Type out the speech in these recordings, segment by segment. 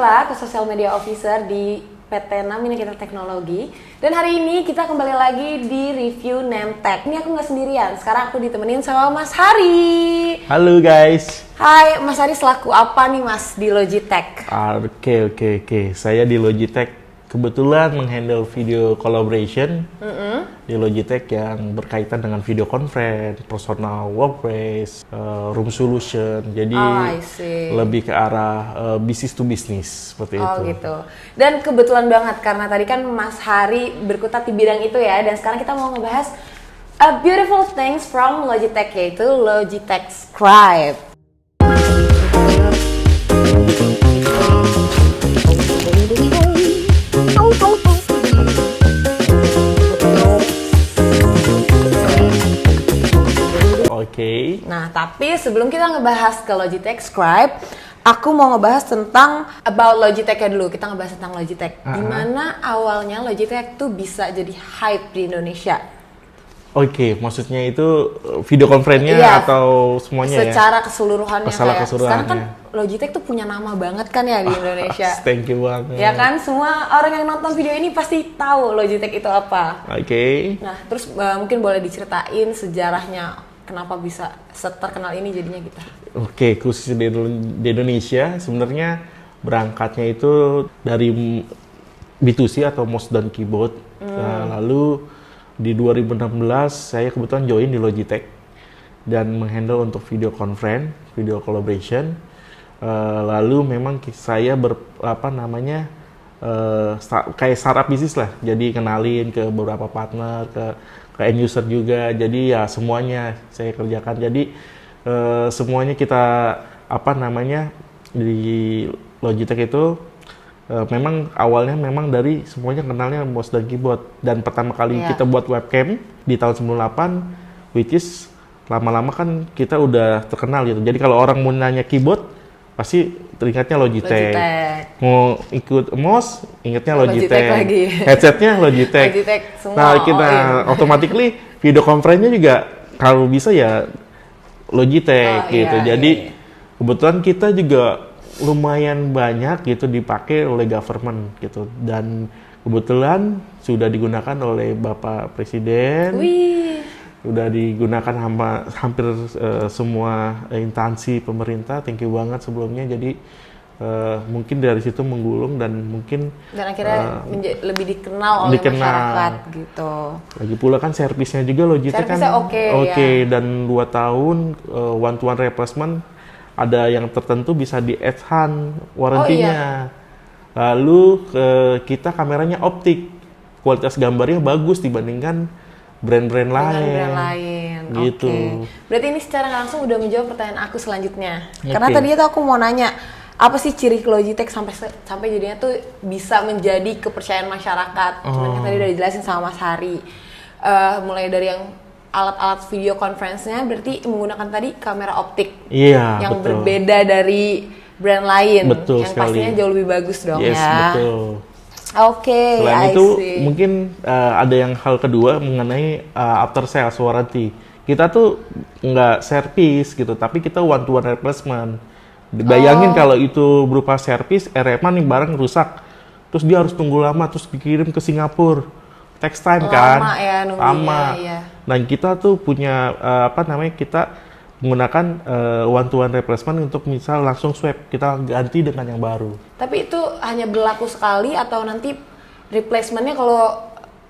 Priscilla, Social Media Officer di PT Naminator Teknologi. Dan hari ini kita kembali lagi di review Nemtek. Ini aku nggak sendirian, sekarang aku ditemenin sama Mas Hari. Halo guys. Hai, Mas Hari selaku apa nih Mas di Logitech? Oke. Saya di Logitech kebetulan menghandle video collaboration di Logitech yang berkaitan dengan video conference, personal workplace, room solution. Jadi lebih ke arah business to business seperti itu. Oh gitu. Dan kebetulan banget karena tadi kan Mas Hari berkutat di bidang itu ya. Dan sekarang kita mau ngebahas a beautiful things from Logitech, yaitu Logitech Scribe. Oke. Nah, tapi sebelum kita ngebahas ke Logitech Scribe, aku mau ngebahas tentang about Logitech-nya dulu. Kita ngebahas tentang Logitech. Gimana awalnya Logitech tuh bisa jadi hype di Indonesia? Oke, maksudnya itu video conference-nya atau semuanya secara ya? keseluruhannya. Sekarang kan Logitech tuh punya nama banget kan ya di Indonesia. Thank you banget. Ya kan, semua orang yang nonton video ini pasti tahu Logitech itu apa. Oke. Nah, terus mungkin boleh diceritain sejarahnya kenapa bisa terkenal ini jadinya kita. Oke, khusus di Indonesia sebenarnya berangkatnya itu dari B2C atau mouse dan keyboard. Lalu di 2016 saya kebetulan join di Logitech dan menghandle untuk video conference, video collaboration. Lalu memang saya kayak startup bisnis lah. Jadi kenalin ke beberapa partner, ke end user juga. Jadi ya semuanya saya kerjakan. Jadi semuanya kita di Logitech itu memang awalnya memang dari semuanya kenalnya mouse dan keyboard. Dan pertama kali kita buat webcam di tahun 98, which is lama-lama kan kita udah terkenal gitu. Jadi kalau orang mau nanya keyboard, pasti teringatnya Logitech. Mau ikut mouse, ingatnya Logitech. Lagi. Headsetnya Logitech. Semua. Nah, kita automatically video conference-nya juga kalau bisa ya Logitech gitu. Jadi kebetulan kita juga lumayan banyak gitu dipakai oleh government gitu, dan kebetulan sudah digunakan oleh Bapak Presiden. Sudah digunakan hampir semua instansi pemerintah. Thank you banget sebelumnya. Jadi mungkin dari situ menggulung dan mungkin akhirnya lebih dikenal oleh masyarakat gitu. Lagi pula kan servisnya juga Logitech kan oke. Dan 2 tahun one to one replacement. Ada yang tertentu bisa di-enhance warrantinya. Lalu kita kameranya optik, kualitas gambarnya bagus dibandingkan brand-brand lain. Gitu. Berarti ini secara langsung udah menjawab pertanyaan aku selanjutnya. Karena tadi itu aku mau nanya, apa sih ciri Logitech sampai jadinya tuh bisa menjadi kepercayaan masyarakat? Cuman kan tadi udah dijelasin sama Mas Hari. Mulai dari yang alat-alat video conference-nya berarti menggunakan tadi kamera optik yang berbeda dari brand lain, yang pastinya jauh lebih bagus dong ya. Betul. Selain itu mungkin ada yang hal kedua mengenai after sales warranty. Kita tuh nggak service gitu, tapi kita one to one replacement. Bayangin kalau itu berupa service, RMA nih barang rusak, terus dia harus tunggu lama, terus dikirim ke Singapura. Takes time kan? Lama. Dan kita tuh punya kita menggunakan one to one replacement untuk misal langsung swap, kita ganti dengan yang baru. Tapi itu hanya berlaku sekali atau nanti replacementnya kalau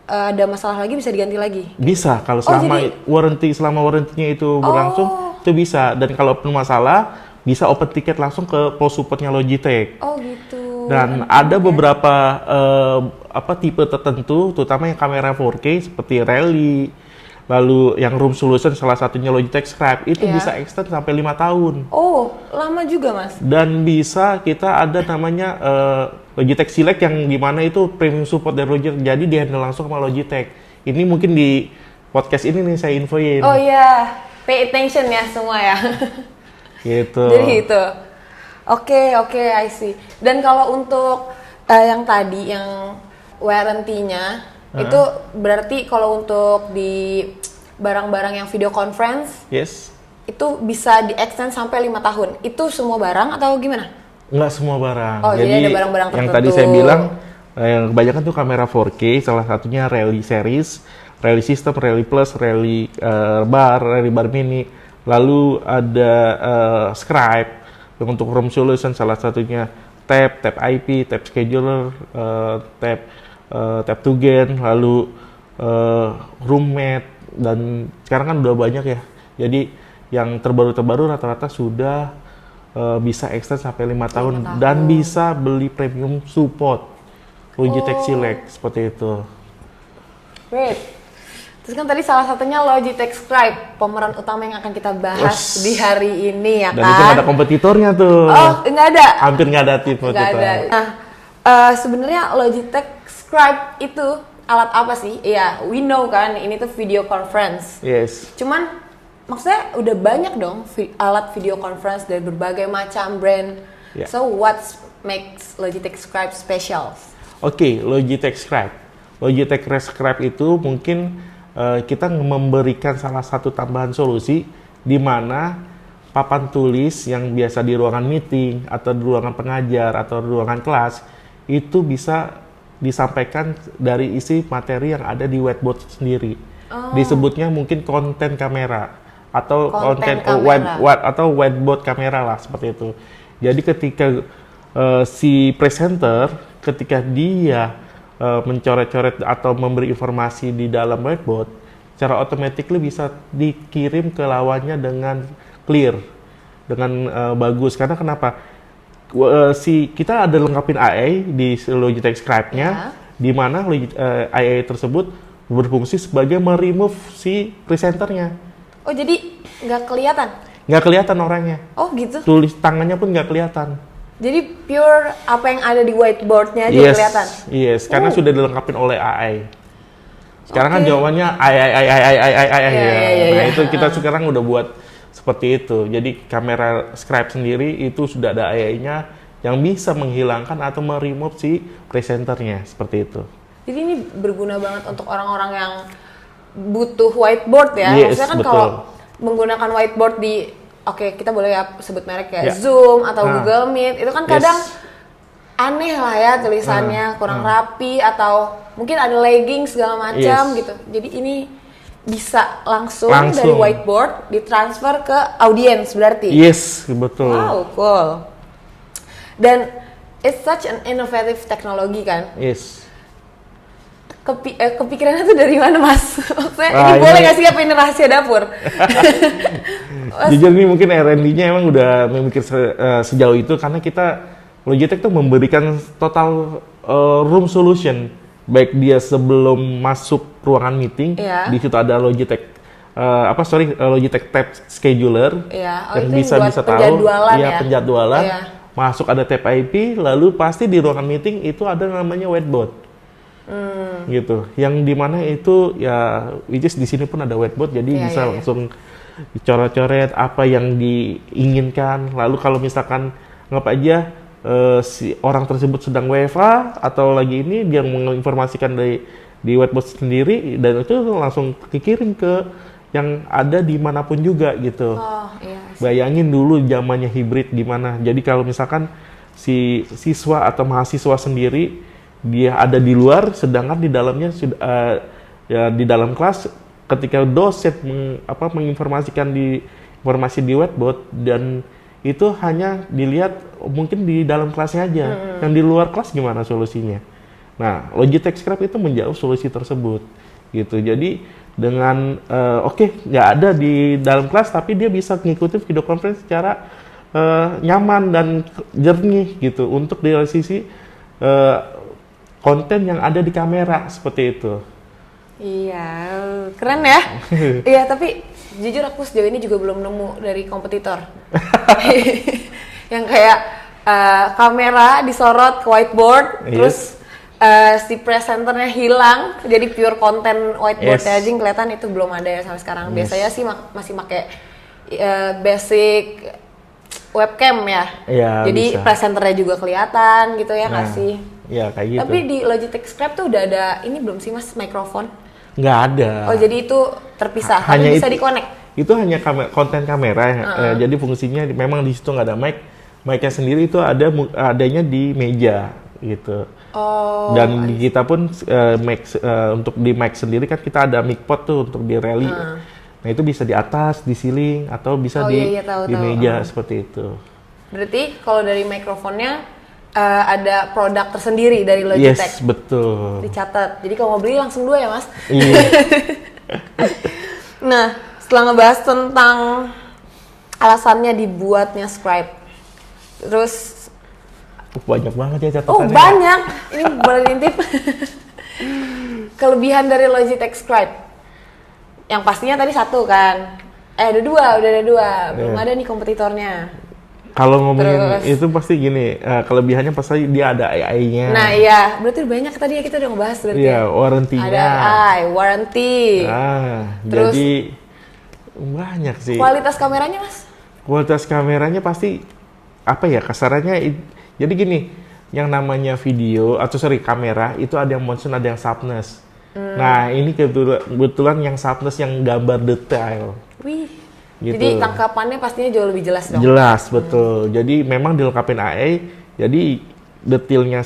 ada masalah lagi bisa diganti lagi? Bisa, kalau selama warrantinya itu berlangsung itu bisa. Dan kalau pun masalah bisa open ticket langsung ke pos supportnya Logitech. Oh gitu. Dan ada beberapa tipe tertentu, terutama yang kamera 4K seperti Rally, lalu yang room solution salah satunya Logitech Scribe itu bisa extend sampai 5 tahun. Oh, lama juga Mas. Dan bisa kita ada namanya Logitech Select yang dimana itu premium support dari Logitech, jadi di-handle langsung sama Logitech. Ini mungkin di podcast ini nih saya infoin. Oh iya, pay attention ya semua ya. Gitu. Jadi itu. Oke, I see. Dan kalau untuk yang tadi yang warranty-nya itu berarti kalau untuk di barang-barang yang video conference itu bisa di extend sampai 5 tahun. Itu semua barang atau gimana? Nggak semua barang. Oh, jadi ada barang-barang yang tertentu. tadi saya bilang, yang kebanyakan tuh kamera 4K, salah satunya Rally Series, Rally System, Rally Plus, Rally Bar Mini. Lalu ada Scribe untuk room solution, salah satunya tab IP, tab scheduler, tab to gain, lalu roommate, dan sekarang kan udah banyak ya. Jadi yang terbaru rata-rata sudah bisa extend sampai 5 tahun dan bisa beli premium support Logitech Select seperti itu. Great. Terus kan tadi salah satunya Logitech Scribe, pemeran utama yang akan kita bahas di hari ini ya kan. Dan itu ada kompetitornya tuh. Oh, nggak ada. Hampir nggak ada tim Nggak ada. Nah, sebenarnya Logitech Scribe itu alat apa sih? Iya, we know kan, ini tuh video conference. Yes. Cuman maksudnya udah banyak dong alat video conference dari berbagai macam brand. Yeah. So what makes Logitech Scribe special? Oke, Logitech Scribe. Logitech Scribe itu mungkin kita memberikan salah satu tambahan solusi di mana papan tulis yang biasa di ruangan meeting atau di ruangan pengajar atau di ruangan kelas itu bisa disampaikan dari isi materi yang ada di whiteboard sendiri. Disebutnya mungkin konten kamera atau konten whiteboard kamera lah, seperti itu. Jadi ketika si presenter ketika dia mencoret-coret atau memberi informasi di dalam whiteboard, secara otomatis bisa dikirim ke lawannya dengan clear, dengan bagus. Karena kenapa? Kita ada lengkapin AI di Logitech Scribe-nya, di mana AI tersebut berfungsi sebagai meremove si presenternya. Oh, jadi nggak kelihatan? Nggak kelihatan orangnya. Oh, gitu? Tulis tangannya pun nggak kelihatan. Jadi pure apa yang ada di whiteboard-nya aja kelihatan? Yes, karena sudah dilengkapin oleh AI. Sekarang kan jawabannya AI. Nah, itu kita sekarang udah buat seperti itu. Jadi kamera Scribe sendiri itu sudah ada AI-nya yang bisa menghilangkan atau meremove si presenternya, seperti itu. Jadi ini berguna banget untuk orang-orang yang butuh whiteboard ya. Yes, maksudnya kan betul. kalau menggunakan whiteboard di kita boleh ya sebut merek ya, Zoom atau Google Meet, itu kan kadang aneh lah ya tulisannya, kurang rapi atau mungkin ada lagging segala macam gitu. Jadi ini bisa langsung dari whiteboard ditransfer ke audiens berarti. Yes, betul. Wow, cool. Dan it's such an innovative teknologi kan. Yes. Kepikirannya tuh dari mana, Mas? Maksudnya ini boleh nggak sih, apa ini rahasia dapur? Jujur nih, mungkin R&D-nya emang udah memikir sejauh itu, karena kita Logitech tuh memberikan total room solution, baik dia sebelum masuk ruangan meeting, di situ ada Logitech Logitech Tab Scheduler yang bisa tahu penjadwalan. Masuk ada tab IP, lalu pasti di ruangan meeting itu ada namanya whiteboard. Gitu, yang dimana itu ya, which is di sini pun ada whiteboard, jadi bisa langsung dicoret-coret apa yang diinginkan. Lalu kalau misalkan nggak aja si orang tersebut sedang WFA atau lagi ini, dia menginformasikan di whiteboard sendiri, dan itu langsung dikirim ke yang ada dimanapun juga gitu. Bayangin dulu zamannya hibrid gimana. Jadi kalau misalkan si siswa atau mahasiswa sendiri dia ada di luar, sedangkan di dalamnya di dalam kelas ketika dosen menginformasikan informasi di whiteboard, dan itu hanya dilihat mungkin di dalam kelasnya aja. Yang di luar kelas gimana solusinya? Nah, Logitech Scribe itu menjawab solusi tersebut gitu. Jadi dengan nggak ada di dalam kelas, tapi dia bisa mengikuti video conference secara nyaman dan jernih gitu, untuk dari sisi konten yang ada di kamera, seperti itu. Iya, keren ya. Iya, tapi jujur aku sejauh ini juga belum nemu dari kompetitor yang kayak kamera disorot ke whiteboard, terus si presenternya hilang, jadi pure konten whiteboard aja yang kelihatan. Itu belum ada ya sampai sekarang. Biasanya sih masih pakai basic webcam ya. Jadi presenternya juga kelihatan gitu ya, kasih. Ya, kayak gitu. Tapi di Logitech Scribe tuh udah ada ini belum sih, Mas, mikrofon? Nggak ada. Oh, jadi itu terpisah, hanya bisa di-connect? Itu hanya konten kamera. Jadi fungsinya memang di situ nggak ada mic, Mic-nya sendiri itu adanya di meja gitu. Oh. Dan kita pun untuk di mic sendiri kan kita ada mic pot tuh untuk di rally. Nah itu bisa di atas, di ceiling, atau bisa di meja seperti itu. Berarti kalau dari mikrofonnya ada produk tersendiri dari Logitech. Yes, betul. Dicatat. Jadi kalau mau beli langsung 2 ya Mas? Iya. Nah, setelah ngebahas tentang alasannya dibuatnya Scribe, terus banyak banget ya catatannya. Banyak. Ini boleh intip. Kelebihan dari Logitech Scribe. Yang pastinya tadi 1 kan. Udah ada 2. Belum ada nih kompetitornya. Kalau ngomongin itu pasti gini, kelebihannya pasti dia ada AI-nya. Nah iya, berarti banyak tadi ya kita udah ngebahas berarti. Iya, warranty-nya. Ada AI, warranty. Terus jadi banyak sih. Kualitas kameranya Mas? Kualitas kameranya pasti apa ya kasarannya, jadi gini, yang namanya video atau kamera itu ada yang motion, ada yang sharpness. Nah ini kebetulan yang sharpness yang gambar detail. Wih. Gitu. Jadi tangkapannya pastinya jauh lebih jelas dong. Jelas, betul. Jadi memang dilengkapin AI, jadi detailnya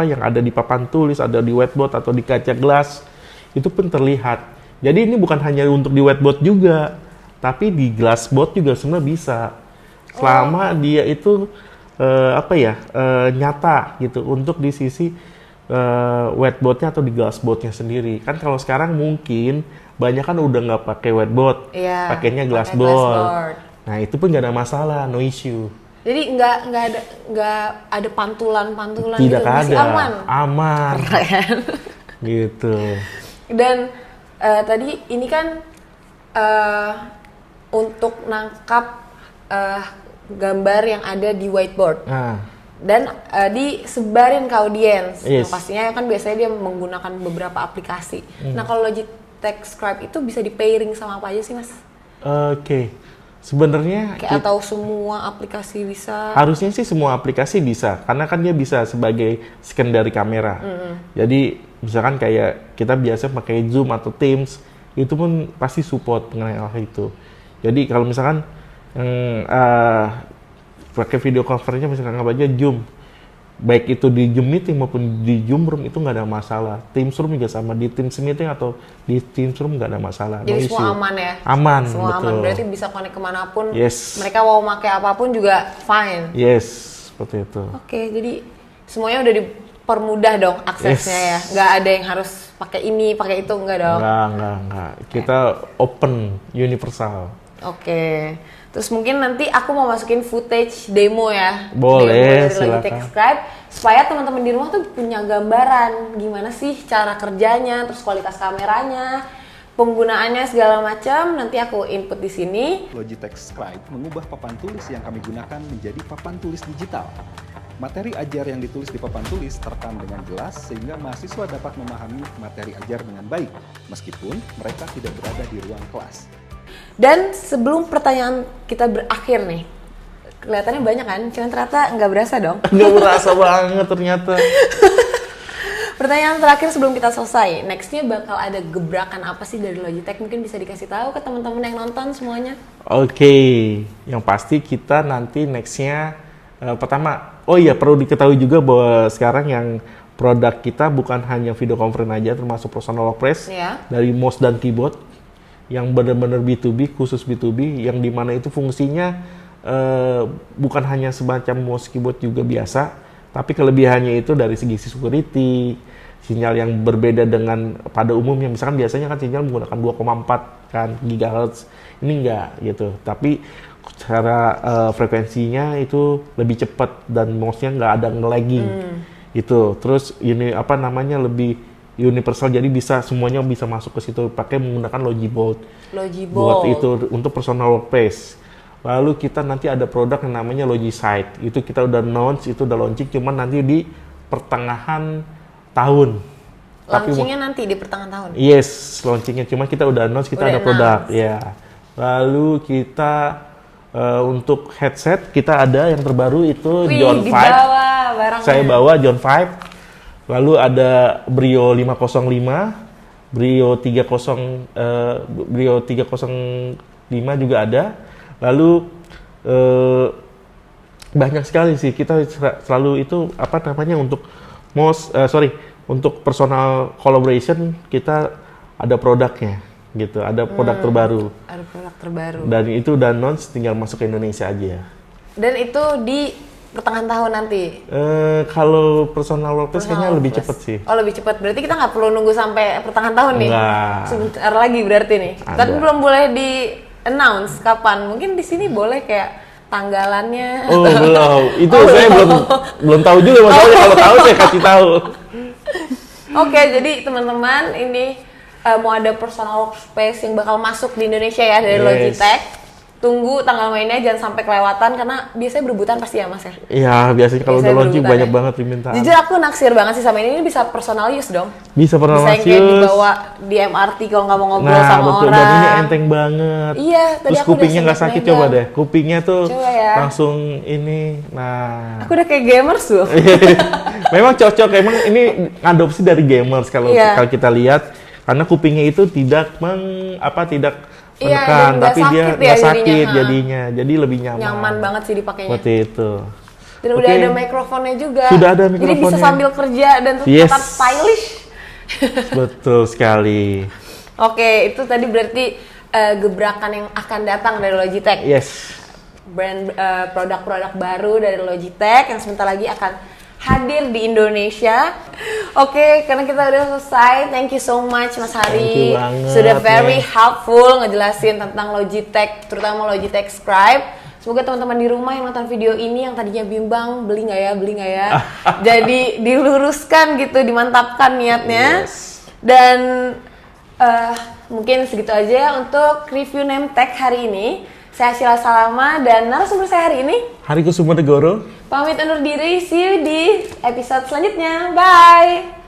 yang ada di papan tulis, ada di whiteboard atau di kaca gelas itu pun terlihat. Jadi ini bukan hanya untuk di whiteboard juga, tapi di glassboard juga sebenarnya bisa. Selama dia itu nyata gitu untuk di sisi whiteboardnya atau di glassboardnya sendiri. Kan kalau sekarang mungkin banyak kan udah nggak pakai whiteboard, pakainya glassboard. Nah itu pun nggak ada masalah, no issue. Jadi nggak ada pantulan Tidak gitu, ada. masih aman. Keren. Gitu. Dan tadi ini kan untuk nangkap gambar yang ada di whiteboard. Dan disebarin ke audiens. Yang pastinya kan biasanya dia menggunakan beberapa aplikasi. Nah kalau Logitech Scribe itu bisa di pairing sama apa aja sih Mas? Oke. Sebenarnya atau semua aplikasi bisa? Harusnya sih semua aplikasi bisa, karena kan dia bisa sebagai secondary kamera. Jadi misalkan kayak kita biasa pakai Zoom atau Teams, itu pun pasti support mengenai hal itu. Jadi kalau misalkan pakai video conference-nya misalkan anggap aja Zoom, baik itu di Zoom meeting maupun di Zoom room itu nggak ada masalah. Teams room juga sama, di Teams meeting atau di Teams room nggak ada masalah. Jadi semua aman ya? Aman, semua betul. Aman, berarti bisa connect kemanapun. Yes. Mereka mau pakai apapun juga fine. Yes, seperti itu. Oke, jadi semuanya udah dipermudah dong aksesnya ya. Nggak ada yang harus pakai ini, pakai itu, nggak dong? Nggak. Kita open, universal. Oke. Terus mungkin nanti aku mau masukin footage demo ya. Boleh, demo dari Logitech Scribe, supaya teman-teman di rumah tuh punya gambaran gimana sih cara kerjanya, terus kualitas kameranya, penggunaannya segala macam. Nanti aku input di sini. Logitech Scribe mengubah papan tulis yang kami gunakan menjadi papan tulis digital. Materi ajar yang ditulis di papan tulis terekam dengan jelas sehingga mahasiswa dapat memahami materi ajar dengan baik, meskipun mereka tidak berada di ruang kelas. Dan sebelum pertanyaan kita berakhir nih, kelihatannya banyak kan, cuman ternyata nggak berasa dong. Nggak berasa banget ternyata. Pertanyaan terakhir sebelum kita selesai, nextnya bakal ada gebrakan apa sih dari Logitech? Mungkin bisa dikasih tahu ke teman-teman yang nonton semuanya. Oke, yang pasti kita nanti nextnya pertama, perlu diketahui juga bahwa sekarang yang produk kita bukan hanya video conference aja, termasuk personal workspace dari mouse dan keyboard yang benar-benar B2B, khusus B2B, yang dimana itu fungsinya bukan hanya semacam mouse keyboard juga biasa, tapi kelebihannya itu dari segi security, sinyal yang berbeda dengan pada umumnya. Misalkan biasanya kan sinyal menggunakan 2,4 kan GHz, ini enggak gitu, tapi secara frekuensinya itu lebih cepat dan mouse-nya nggak ada nge-lagging gitu. Terus ini lebih universal, jadi semuanya bisa masuk ke situ pakai menggunakan Logibolt. Buat itu untuk personal workspace. Lalu kita nanti ada produk yang namanya Logisight. Itu kita udah launching, cuman nanti di pertengahan tahun. Launchingnya nanti di pertengahan tahun? Yes, launchingnya. Cuman kita udah announce, kita ada produk. Ya. Lalu kita untuk headset, kita ada yang terbaru itu John 5. Saya bawa John 5. Lalu ada Brio 505, Brio 305 juga ada. Lalu Banyak sekali sih, kita selalu itu apa namanya untuk untuk personal collaboration kita ada produknya gitu, ada produk terbaru. Ada produk terbaru. Dan itu udah announce, tinggal masuk ke Indonesia aja. Dan itu di pertengahan tahun nanti? Kalau personal workplace kayaknya lebih cepet sih. Oh lebih cepet, berarti kita nggak perlu nunggu sampai pertengahan tahun nih? Enggak. Sebentar lagi berarti nih? Ada. Tapi belum boleh di announce kapan? Mungkin di sini boleh kayak tanggalannya? Oh belum, itu saya belum tahu juga masalahnya. Kalau tahu saya kasih tahu. Oke, jadi teman-teman ini mau ada personal workspace yang bakal masuk di Indonesia ya dari Logitech. Tunggu tanggal mainnya, jangan sampai kelewatan karena biasanya berebutan pasti ya Mas ya? Iya, biasanya kalau udah launching banyak banget permintaan. Jujur aku naksir banget sih sama ini bisa personal use dong. Bisa personal use. Bisa yang kayak dibawa di MRT kalau nggak mau ngobrol sama betul. orang. Dan ini enteng banget. Iya, tadi terus aku kupingnya nggak sakit, coba deh. Kupingnya tuh ya. langsung ini, nah. Aku udah kayak gamers loh. Memang cocok, emang ini adopsi dari gamers kalau kita lihat. Karena kupingnya itu tidak menekan, tapi dia nggak sakit jadinya, jadi lebih nyaman. Nyaman banget sih dipakainya. Seperti itu. Dan udah ada mikrofonnya juga. Sudah ada mikrofonnya. Jadi bisa sambil kerja dan tetap stylish. Betul sekali. Oke, itu tadi berarti gebrakan yang akan datang dari Logitech. Yes. Brand produk-produk baru dari Logitech yang sebentar lagi akan hadir di Indonesia. Oke, karena kita udah selesai. Thank you so much Mas Hari. Sudah very helpful ngejelasin tentang Logitech, terutama Logitech Scribe. Semoga teman-teman di rumah yang nonton video ini yang tadinya bimbang beli nggak ya, jadi diluruskan gitu, dimantapkan niatnya. Yes. Dan mungkin segitu aja untuk review Nemtech hari ini. Saya Sheila Salama dan narasumber saya hari ini Hari Kusuma Negoro. Pamit undur diri, see you di episode selanjutnya. Bye!